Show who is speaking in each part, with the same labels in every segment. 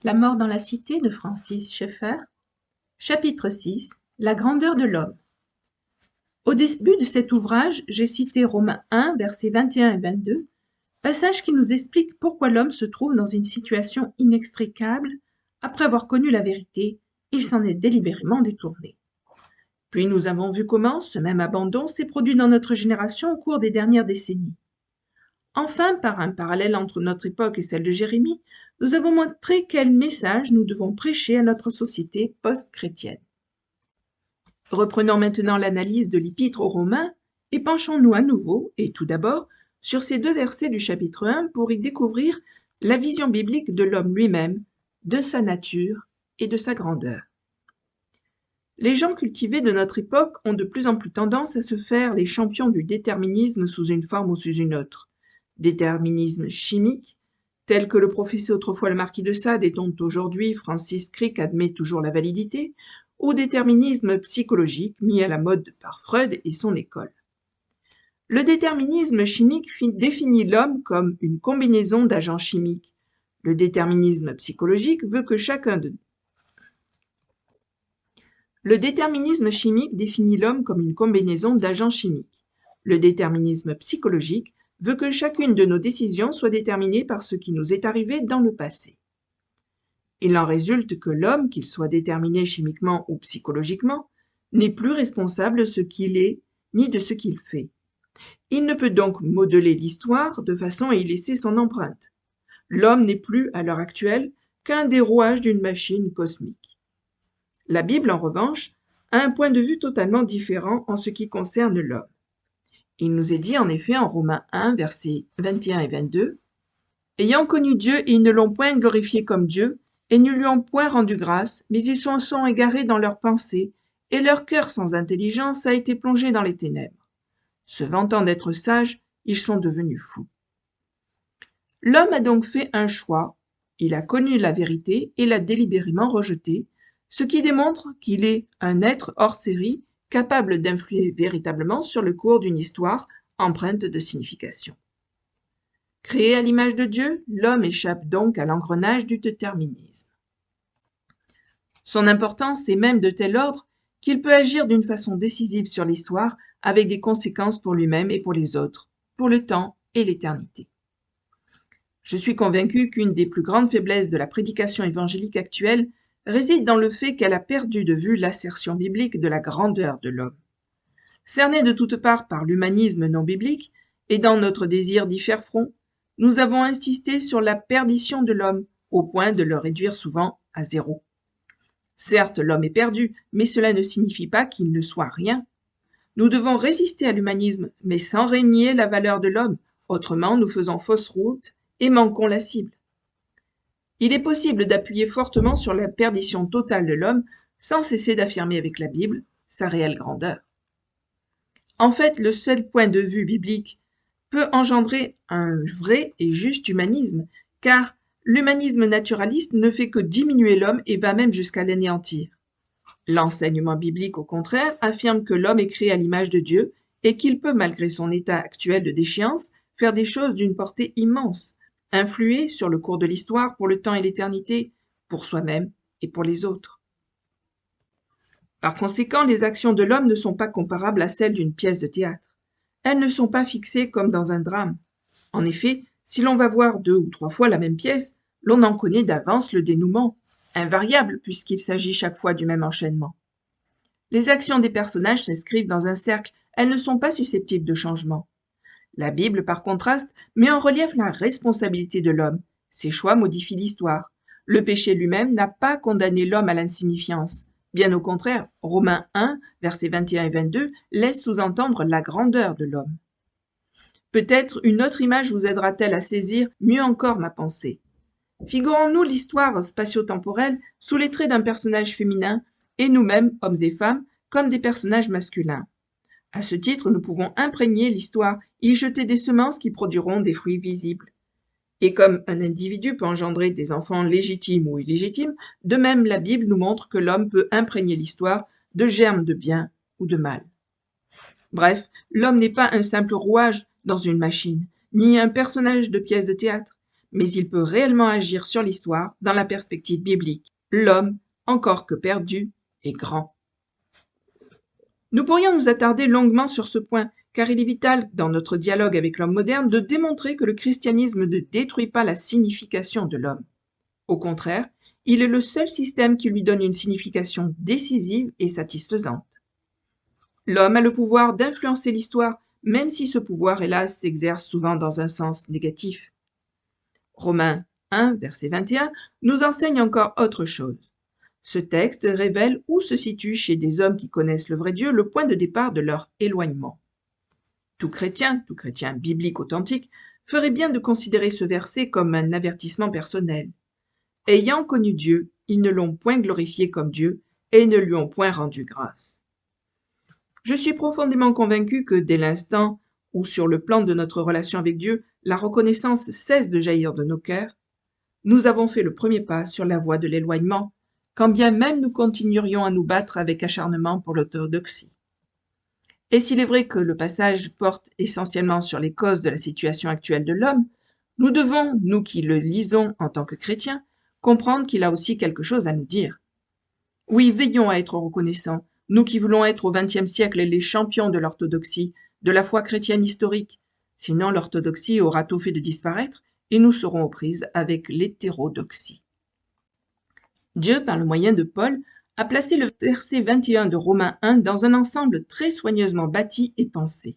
Speaker 1: La mort dans la cité de Francis Schaeffer. Chapitre 6. La grandeur de l'homme. Au début de cet ouvrage, j'ai cité Romains 1, versets 21 et 22, passage qui nous explique pourquoi l'homme se trouve dans une situation inextricable. Après avoir connu la vérité, il s'en est délibérément détourné. Puis nous avons vu comment ce même abandon s'est produit dans notre génération au cours des dernières décennies. Enfin, par un parallèle entre notre époque et celle de Jérémie, nous avons montré quel message nous devons prêcher à notre société post-chrétienne. Reprenons maintenant l'analyse de l'Épître aux Romains et penchons-nous à nouveau, et tout d'abord, sur ces 2 versets du chapitre 1 pour y découvrir la vision biblique de l'homme lui-même, de sa nature et de sa grandeur. Les gens cultivés de notre époque ont de plus en plus tendance à se faire les champions du déterminisme sous une forme ou sous une autre. Déterminisme chimique, tel que le professait autrefois le marquis de Sade et dont aujourd'hui Francis Crick admet toujours la validité, ou déterminisme psychologique mis à la mode par Freud et son école. Le déterminisme chimique définit l'homme comme une combinaison d'agents chimiques. Le déterminisme psychologique veut que Le déterminisme chimique définit l'homme comme une combinaison d'agents chimiques. Le déterminisme psychologique veut que chacune de nos décisions soit déterminée par ce qui nous est arrivé dans le passé. Il en résulte que l'homme, qu'il soit déterminé chimiquement ou psychologiquement, n'est plus responsable de ce qu'il est ni de ce qu'il fait. Il ne peut donc modeler l'histoire de façon à y laisser son empreinte. L'homme n'est plus, à l'heure actuelle, qu'un des rouages d'une machine cosmique. La Bible, en revanche, a un point de vue totalement différent en ce qui concerne l'homme. Il nous est dit en effet en Romains 1, versets 21 et 22, « Ayant connu Dieu, ils ne l'ont point glorifié comme Dieu, et ne lui ont point rendu grâce, mais ils se sont égarés dans leurs pensées, et leur cœur sans intelligence a été plongé dans les ténèbres. Se vantant d'être sages, ils sont devenus fous. » L'homme a donc fait un choix, il a connu la vérité et l'a délibérément rejetée, ce qui démontre qu'il est un être hors série, capable d'influer véritablement sur le cours d'une histoire empreinte de signification. Créé à l'image de Dieu, l'homme échappe donc à l'engrenage du déterminisme. Son importance est même de tel ordre qu'il peut agir d'une façon décisive sur l'histoire avec des conséquences pour lui-même et pour les autres, pour le temps et l'éternité. Je suis convaincu qu'une des plus grandes faiblesses de la prédication évangélique actuelle réside dans le fait qu'elle a perdu de vue l'assertion biblique de la grandeur de l'homme. Cernés de toutes parts par l'humanisme non biblique et dans notre désir d'y faire front, nous avons insisté sur la perdition de l'homme au point de le réduire souvent à zéro. Certes, l'homme est perdu, mais cela ne signifie pas qu'il ne soit rien. Nous devons résister à l'humanisme, mais sans renier la valeur de l'homme, autrement nous faisons fausse route et manquons la cible. Il est possible d'appuyer fortement sur la perdition totale de l'homme sans cesser d'affirmer avec la Bible sa réelle grandeur. En fait, le seul point de vue biblique peut engendrer un vrai et juste humanisme, car l'humanisme naturaliste ne fait que diminuer l'homme et va même jusqu'à l'anéantir. L'enseignement biblique, au contraire, affirme que l'homme est créé à l'image de Dieu et qu'il peut, malgré son état actuel de déchéance, faire des choses d'une portée immense, influer sur le cours de l'histoire pour le temps et l'éternité, pour soi-même et pour les autres. Par conséquent, les actions de l'homme ne sont pas comparables à celles d'une pièce de théâtre. Elles ne sont pas fixées comme dans un drame. En effet, si l'on va voir 2 ou 3 fois la même pièce, l'on en connaît d'avance le dénouement, invariable puisqu'il s'agit chaque fois du même enchaînement. Les actions des personnages s'inscrivent dans un cercle, elles ne sont pas susceptibles de changement. La Bible, par contraste, met en relief la responsabilité de l'homme. Ses choix modifient l'histoire. Le péché lui-même n'a pas condamné l'homme à l'insignifiance. Bien au contraire, Romains 1, versets 21 et 22, laisse sous-entendre la grandeur de l'homme. Peut-être une autre image vous aidera-t-elle à saisir mieux encore ma pensée. Figurons-nous l'histoire spatio-temporelle sous les traits d'un personnage féminin et nous-mêmes, hommes et femmes, comme des personnages masculins. À ce titre, nous pouvons imprégner l'histoire, y jeter des semences qui produiront des fruits visibles. Et comme un individu peut engendrer des enfants légitimes ou illégitimes, de même la Bible nous montre que l'homme peut imprégner l'histoire de germes de bien ou de mal. Bref, l'homme n'est pas un simple rouage dans une machine, ni un personnage de pièce de théâtre, mais il peut réellement agir sur l'histoire dans la perspective biblique. L'homme, encore que perdu, est grand. Nous pourrions nous attarder longuement sur ce point, car il est vital, dans notre dialogue avec l'homme moderne, de démontrer que le christianisme ne détruit pas la signification de l'homme. Au contraire, il est le seul système qui lui donne une signification décisive et satisfaisante. L'homme a le pouvoir d'influencer l'histoire, même si ce pouvoir, hélas, s'exerce souvent dans un sens négatif. Romains 1, verset 21, nous enseigne encore autre chose. Ce texte révèle où se situe chez des hommes qui connaissent le vrai Dieu le point de départ de leur éloignement. Tout chrétien biblique authentique, ferait bien de considérer ce verset comme un avertissement personnel. Ayant connu Dieu, ils ne l'ont point glorifié comme Dieu et ne lui ont point rendu grâce. Je suis profondément convaincu que dès l'instant où, sur le plan de notre relation avec Dieu, la reconnaissance cesse de jaillir de nos cœurs, nous avons fait le premier pas sur la voie de l'éloignement, quand bien même nous continuerions à nous battre avec acharnement pour l'orthodoxie. Et s'il est vrai que le passage porte essentiellement sur les causes de la situation actuelle de l'homme, nous devons, nous qui le lisons en tant que chrétiens, comprendre qu'il a aussi quelque chose à nous dire. Oui, veillons à être reconnaissants, nous qui voulons être au XXe siècle les champions de l'orthodoxie, de la foi chrétienne historique. Sinon, l'orthodoxie aura tout fait de disparaître et nous serons aux prises avec l'hétérodoxie. Dieu, par le moyen de Paul, a placé le verset 21 de Romains 1 dans un ensemble très soigneusement bâti et pensé.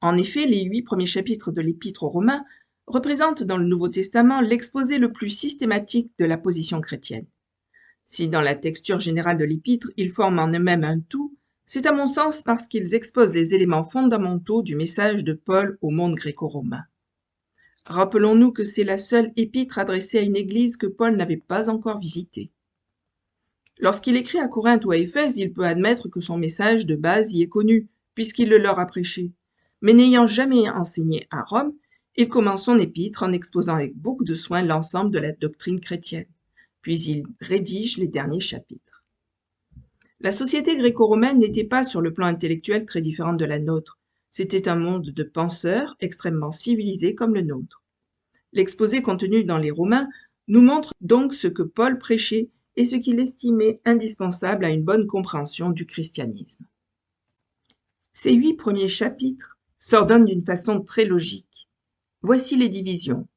Speaker 1: En effet, les 8 premiers chapitres de l'Épître aux Romains représentent dans le Nouveau Testament l'exposé le plus systématique de la position chrétienne. Si dans la texture générale de l'Épître, ils forment en eux-mêmes un tout, c'est à mon sens parce qu'ils exposent les éléments fondamentaux du message de Paul au monde gréco-romain. Rappelons-nous que c'est la seule épître adressée à une église que Paul n'avait pas encore visitée. Lorsqu'il écrit à Corinthe ou à Éphèse, il peut admettre que son message de base y est connu, puisqu'il le leur a prêché. Mais n'ayant jamais enseigné à Rome, il commence son épître en exposant avec beaucoup de soin l'ensemble de la doctrine chrétienne. Puis il rédige les derniers chapitres. La société gréco-romaine n'était pas sur le plan intellectuel très différente de la nôtre. C'était un monde de penseurs extrêmement civilisés comme le nôtre. L'exposé contenu dans les Romains nous montre donc ce que Paul prêchait et ce qu'il estimait indispensable à une bonne compréhension du christianisme. Ces 8 premiers chapitres s'ordonnent d'une façon très logique. Voici les divisions.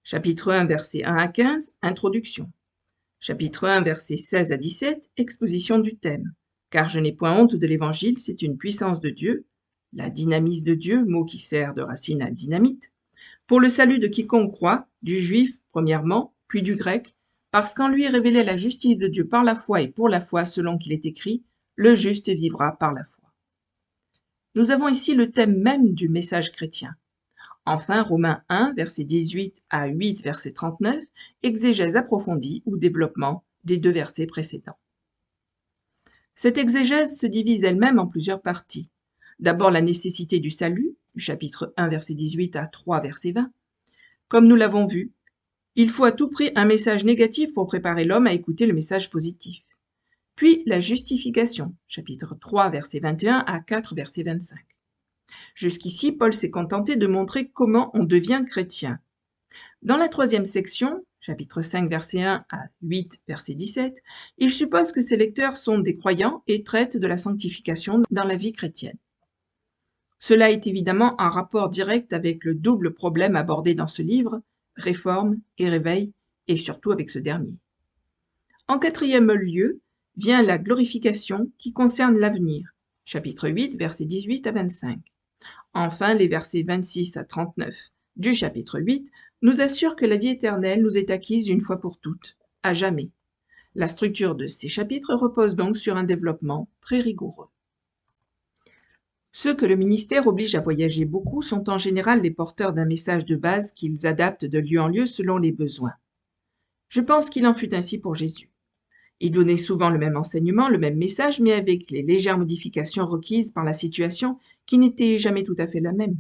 Speaker 1: Chapitre 1, versets 1 à 15, introduction. Chapitre 1, versets 16 à 17, exposition du thème. Car je n'ai point honte de l'évangile, c'est une puissance de Dieu, la dynamis de Dieu, mot qui sert de racine à dynamite, pour le salut de quiconque croit, du juif premièrement, puis du grec, parce qu'en lui est révélée la justice de Dieu par la foi et pour la foi, selon qu'il est écrit, le juste vivra par la foi. Nous avons ici le thème même du message chrétien. Enfin, Romains 1, versets 18 à 8, verset 39, exégèse approfondie ou développement des 2 versets précédents. Cette exégèse se divise elle-même en plusieurs parties. D'abord, la nécessité du salut, du chapitre 1, verset 18 à 3, verset 20. Comme nous l'avons vu, il faut à tout prix un message négatif pour préparer l'homme à écouter le message positif. Puis la justification, chapitre 3, verset 21 à 4, verset 25. Jusqu'ici, Paul s'est contenté de montrer comment on devient chrétien. Dans la 3e section, chapitre 5, verset 1 à 8, verset 17, il suppose que ses lecteurs sont des croyants et traitent de la sanctification dans la vie chrétienne. Cela est évidemment en rapport direct avec le double problème abordé dans ce livre, réforme et réveil, et surtout avec ce dernier. En 4e lieu, vient la glorification qui concerne l'avenir, chapitre 8, versets 18 à 25. Enfin, les versets 26 à 39 du chapitre 8 nous assurent que la vie éternelle nous est acquise une fois pour toutes, à jamais. La structure de ces chapitres repose donc sur un développement très rigoureux. Ceux que le ministère oblige à voyager beaucoup sont en général les porteurs d'un message de base qu'ils adaptent de lieu en lieu selon les besoins. Je pense qu'il en fut ainsi pour Jésus. Il donnait souvent le même enseignement, le même message, mais avec les légères modifications requises par la situation qui n'étaient jamais tout à fait la même.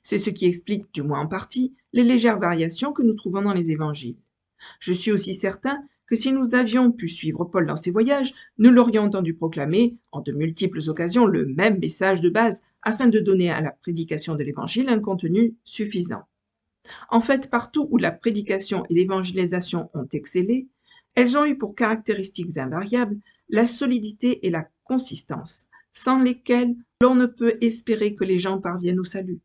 Speaker 1: C'est ce qui explique, du moins en partie, les légères variations que nous trouvons dans les évangiles. Je suis aussi certain que si nous avions pu suivre Paul dans ses voyages, nous l'aurions entendu proclamer, en de multiples occasions, le même message de base, afin de donner à la prédication de l'évangile un contenu suffisant. En fait, partout où la prédication et l'évangélisation ont excellé, elles ont eu pour caractéristiques invariables la solidité et la consistance, sans lesquelles l'on ne peut espérer que les gens parviennent au salut.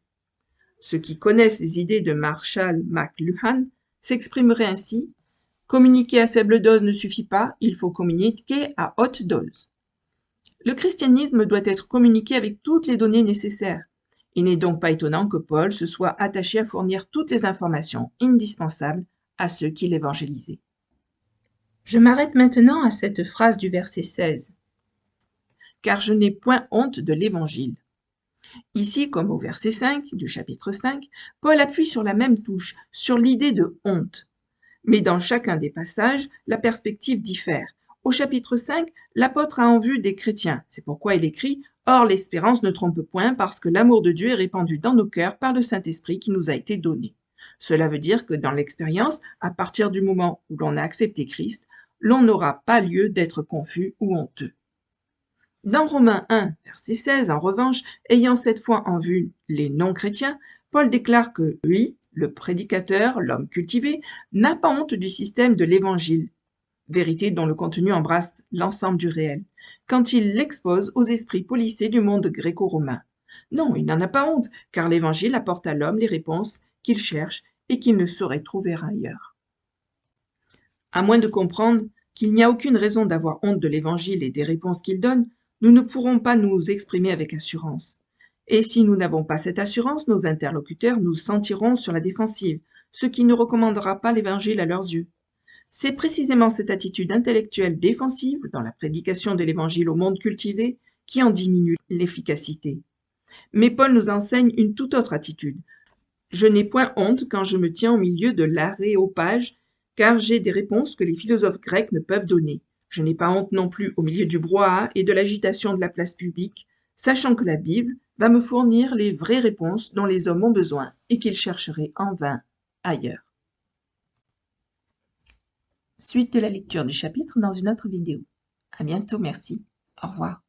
Speaker 1: Ceux qui connaissent les idées de Marshall McLuhan s'exprimeraient ainsi: communiquer à faible dose ne suffit pas, il faut communiquer à haute dose. Le christianisme doit être communiqué avec toutes les données nécessaires. Il n'est donc pas étonnant que Paul se soit attaché à fournir toutes les informations indispensables à ceux qu'il évangélisait. Je m'arrête maintenant à cette phrase du verset 16. Car je n'ai point honte de l'évangile. Ici, comme au verset 5 du chapitre 5, Paul appuie sur la même touche, sur l'idée de honte. Mais dans chacun des passages, la perspective diffère. Au chapitre 5, l'apôtre a en vue des chrétiens. C'est pourquoi il écrit « Or l'espérance ne trompe point, parce que l'amour de Dieu est répandu dans nos cœurs par le Saint-Esprit qui nous a été donné. » Cela veut dire que dans l'expérience, à partir du moment où l'on a accepté Christ, l'on n'aura pas lieu d'être confus ou honteux. Dans Romains 1, verset 16, en revanche, ayant cette fois en vue les non-chrétiens, Paul déclare que lui, le prédicateur, l'homme cultivé, n'a pas honte du système de l'Évangile, vérité dont le contenu embrasse l'ensemble du réel, quand il l'expose aux esprits policés du monde gréco-romain. Non, il n'en a pas honte, car l'Évangile apporte à l'homme les réponses qu'il cherche et qu'il ne saurait trouver ailleurs. À moins de comprendre qu'il n'y a aucune raison d'avoir honte de l'Évangile et des réponses qu'il donne, nous ne pourrons pas nous exprimer avec assurance. Et si nous n'avons pas cette assurance, nos interlocuteurs nous sentiront sur la défensive, ce qui ne recommandera pas l'Évangile à leurs yeux. C'est précisément cette attitude intellectuelle défensive dans la prédication de l'Évangile au monde cultivé qui en diminue l'efficacité. Mais Paul nous enseigne une toute autre attitude. Je n'ai point honte quand je me tiens au milieu de l'aréopage, car j'ai des réponses que les philosophes grecs ne peuvent donner. Je n'ai pas honte non plus au milieu du brouhaha et de l'agitation de la place publique, sachant que la Bible va me fournir les vraies réponses dont les hommes ont besoin et qu'ils chercheraient en vain ailleurs. Suite de la lecture du chapitre dans une autre vidéo. À bientôt, merci. Au revoir.